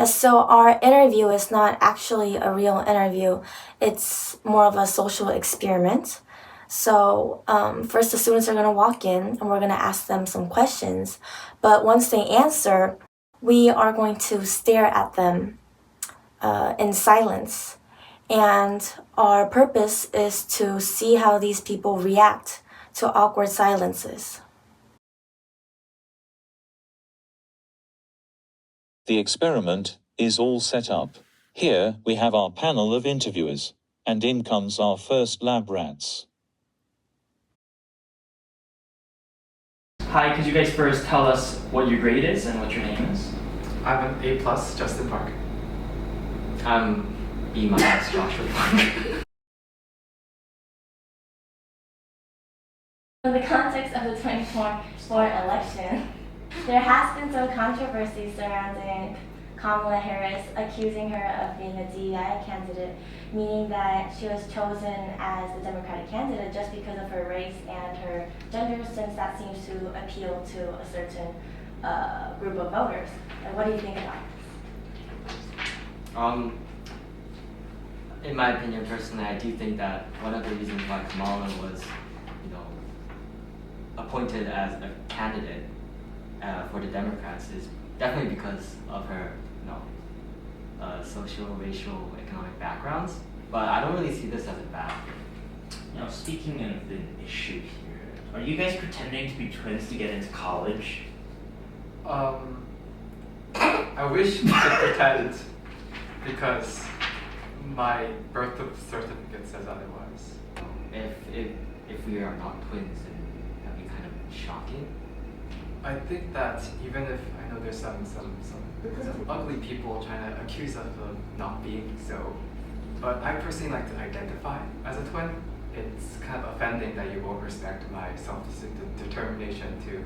Yes, so our interview is not actually a real interview. It's more of a social experiment. So first the students are going to walk in and we're going to ask them some questions. But once they answer, we are going to stare at them in silence. And our purpose is to see how these people react to awkward silences. The experiment is all set up. Here we have our panel of interviewers, and in comes our first lab rats. Hi, could you guys first tell us what your grade is and what your name is? I'm an A+, Justin Park. I'm B-, Joshua Park. In the context of the 2024 election, there has been some controversy surrounding Kamala Harris accusing her of being a DEI candidate, meaning that she was chosen as the Democratic candidate just because of her race and her gender, since that seems to appeal to a certain group of voters. And what do you think about this? In my opinion, personally, I do think that one of the reasons why Kamala was, appointed as a candidate for the Democrats is definitely because of her, social, racial, economic backgrounds. But I don't really see this as a bad thing. Speaking of the issue here, are you guys pretending to be twins to get into college? I wish we could pretend, because my birth certificate says otherwise. If we are not twins, then that'd be kind of shocking. I think that even if I know there's some ugly people trying to accuse us of not being so, but I personally like to identify as a twin. It's kind of offending that you won't respect my self-determination to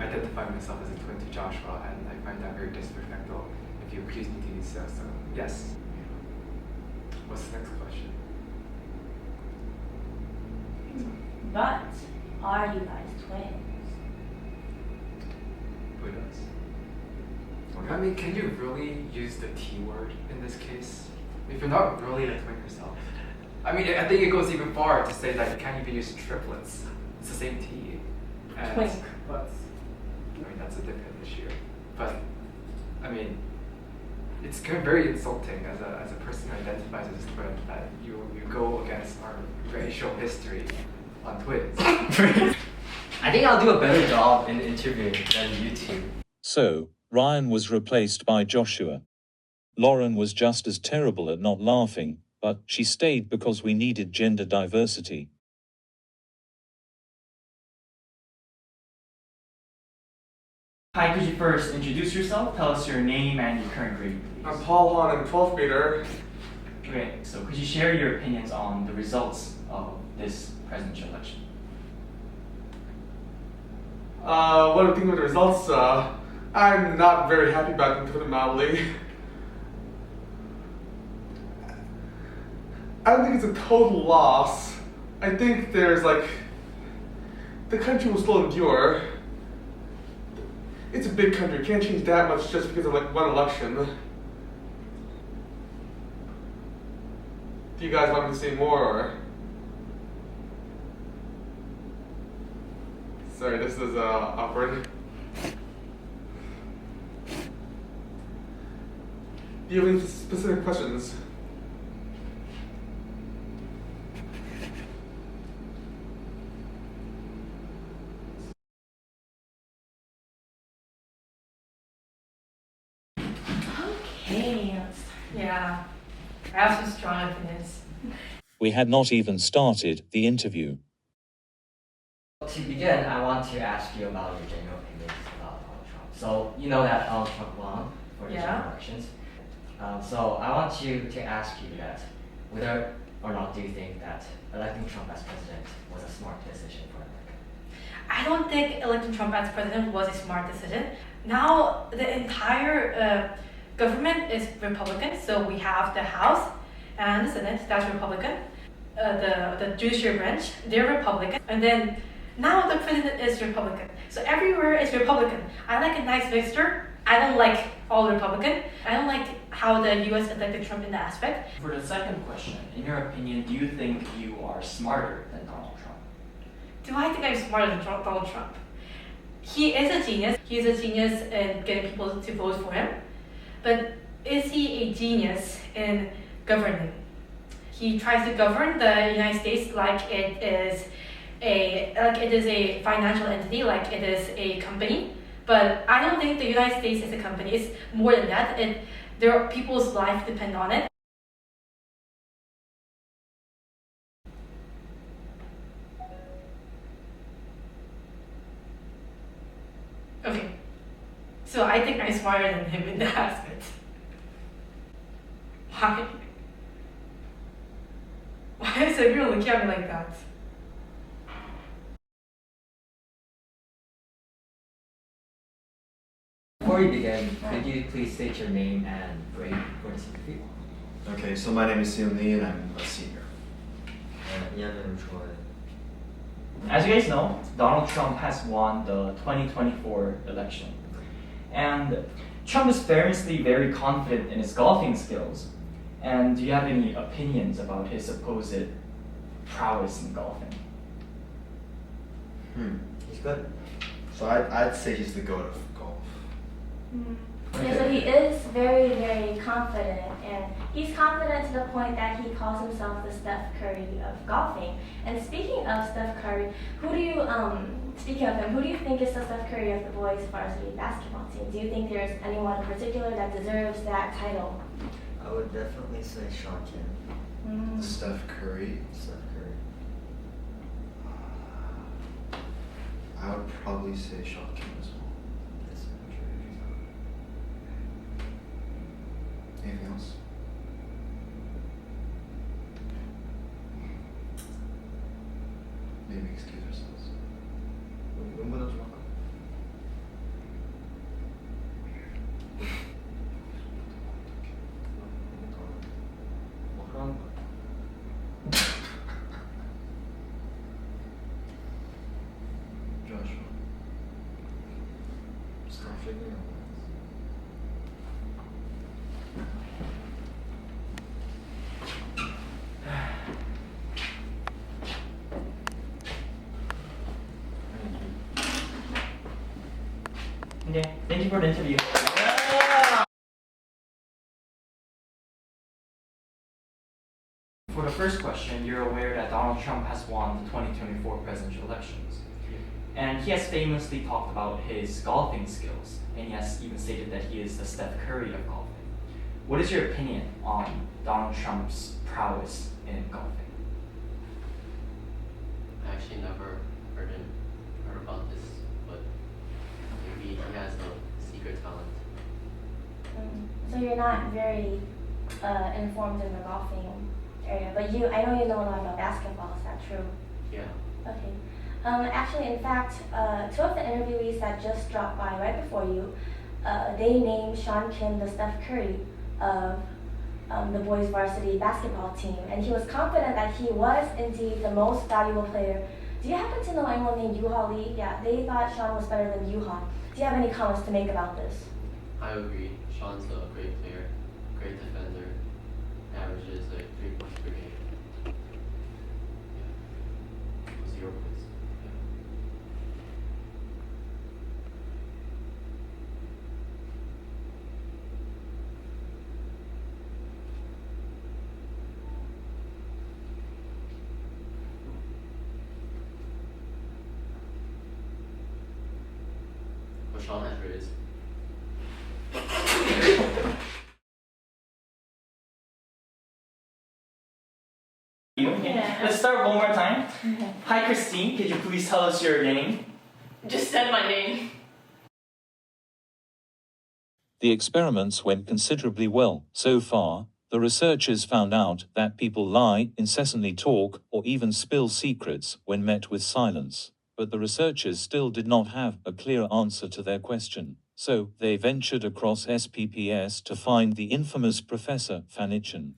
identify myself as a twin to Joshua, and I find that very disrespectful if you accuse me to do so. So yes. What's the next question? But are you guys twins? Who does? I mean, can you really use the T word in this case? If you're not really a twin yourself. I mean, I think it goes even far to say that you can't even use triplets. It's the same T. And Twink. But, I mean, that's a different issue. But, I mean, it's kind of very insulting as a person who identifies as a twin that you go against our racial history on twins. I think I'll do a better job in interviewing than you two. So, Ryan was replaced by Joshua. Lauren was just as terrible at not laughing, but she stayed because we needed gender diversity. Hi, could you first introduce yourself, tell us your name and your current grade, please? I'm Paul Hahn, I'm 12th grader. Great, so could you share your opinions on the results of this presidential election? What do I think of the results? I'm not very happy about them, to put it mildly. I don't think it's a total loss. I think there's the country will still endure. It's a big country, can't change that much just because of one election. Do you guys want me to say more, or? Sorry, this is awkward. Do you have any specific questions? Okay, yeah, I have some strong opinions. We had not even started the interview. To begin, I want to ask you about your general opinions about Donald Trump. So, you know that Donald Trump won for the general elections. So, I want you to ask you that whether or not do you think that electing Trump as president was a smart decision for America? I don't think electing Trump as president was a smart decision. Now, the entire government is Republican, so we have the House and the Senate, that's Republican. The judiciary branch, they're Republican. And then now the president is Republican. So everywhere is Republican. I like a nice mixture. I don't like all Republican. I don't like how the U.S. elected Trump in that aspect. For the second question, in your opinion, do you think you are smarter than Donald Trump? Do I think I'm smarter than Donald Trump? He is a genius. He's a genius in getting people to vote for him. But is he a genius in governing? He tries to govern the United States like it is a financial entity, like it is a company. But I don't think the United States is a company. It's more than that. People's life depend on it. Okay, so I think I'm smarter than him in that aspect. Why? Why is everyone looking at me like that? Before we begin, could you please state your name and grade for this interview? Okay, so my name is Seon Lee and I'm a senior. 이하늘을 좋아해. As you guys know, Donald Trump has won the 2024 election. And Trump is famously very confident in his golfing skills. And do you have any opinions about his supposed prowess in golfing? He's good. So I'd say he's the goat of golf. Yeah, so he is very, very confident, and he's confident to the point that he calls himself the Steph Curry of golfing. And speaking of Steph Curry, speaking of him, who do you think is the Steph Curry of the boys' varsity basketball team? Do you think there's anyone in particular that deserves that title? I would definitely say Sean Kim. Steph Curry. Steph Curry. I would probably say Sean Kim as well. Anything else? Maybe excuse ourselves. 눈보다 좀 할까? 뭐 그런 거. Joshua. Stop shaking your Okay, thank you for the interview. For the first question, you're aware that Donald Trump has won the 2024 presidential elections. And he has famously talked about his golfing skills, and he has even stated that he is the Steph Curry of golfing. What is your opinion on Donald Trump's prowess in golfing? I actually never heard about this, but maybe he has a secret talent. So you're not very informed in the golfing area, but I know you know a lot about basketball. Is that true? Yeah. Okay. Actually, in fact, two of the interviewees that just dropped by right before you, they named Sean Kim the Steph Curry of the boys' varsity basketball team, and he was confident that he was indeed the most valuable player. Do you happen to know anyone named Yuha Lee? Yeah, they thought Sean was better than Yuha. Do you have any comments to make about this? I agree. Sean's a great player, great defender, averages like 3 points per game. Yeah. 0 points. Yeah. But Sean has raised. Okay. Let's start one more time. Hi, Christine. Could you please tell us your name? Just said my name. The experiments went considerably well. So far, the researchers found out that people lie, incessantly talk, or even spill secrets when met with silence. But the researchers still did not have a clear answer to their question. So, they ventured across SPPS to find the infamous Professor Fanichin.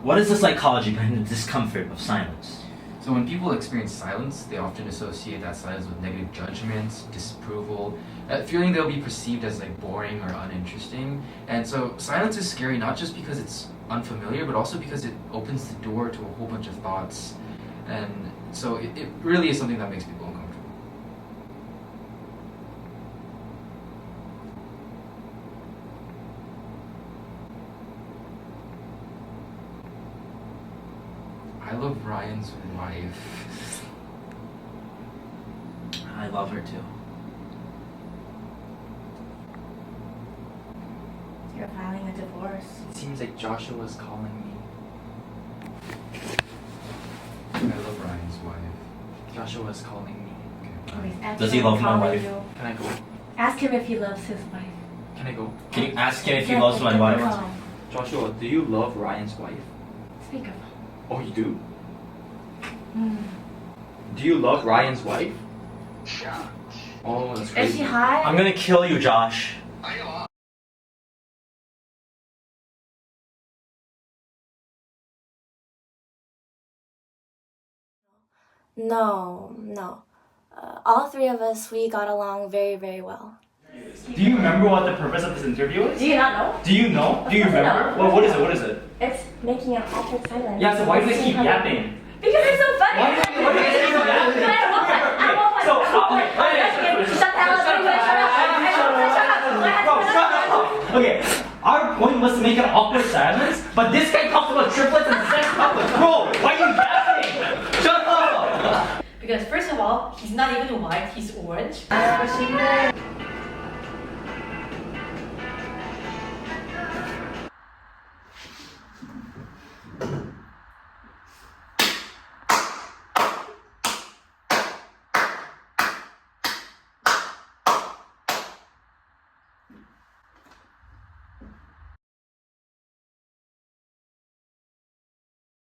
What is the psychology behind the discomfort of silence? So when people experience silence, they often associate that silence with negative judgment, disapproval, feeling they'll be perceived as like boring or uninteresting. And so silence is scary not just because it's unfamiliar, but also because it opens the door to a whole bunch of thoughts. And so it really is something that makes people uncomfortable. I love Ryan's wife. I love her too. You're filing a divorce. It seems like Joshua's calling me. I love Ryan's wife. Joshua's calling me. Does he love my wife? Can I go? Ask him if he loves his wife. Can I go? Can you ask him if he loves my wife? Joshua, do you love Ryan's wife? Speak up. Oh, you do? Do you love Ryan's wife? Yeah. Oh, that's crazy. Is she hot? I'm gonna kill you, Josh. No. All three of us, we got along very, very well. Do you remember what the purpose of this interview is? Do you not know? Do you know? Do you remember? No. What is it? What is it? It's making an awkward silence. Yeah, so why do they keep yapping? Because it's so funny. Why do they keep yapping? I want one. So, okay. Shut the hell up. Okay, our point was to make an awkward silence, but this guy talks about triplets and sex couples. Bro, why are you yapping? Shut up! Because first of all, he's not even white, he's orange. I appreciate it.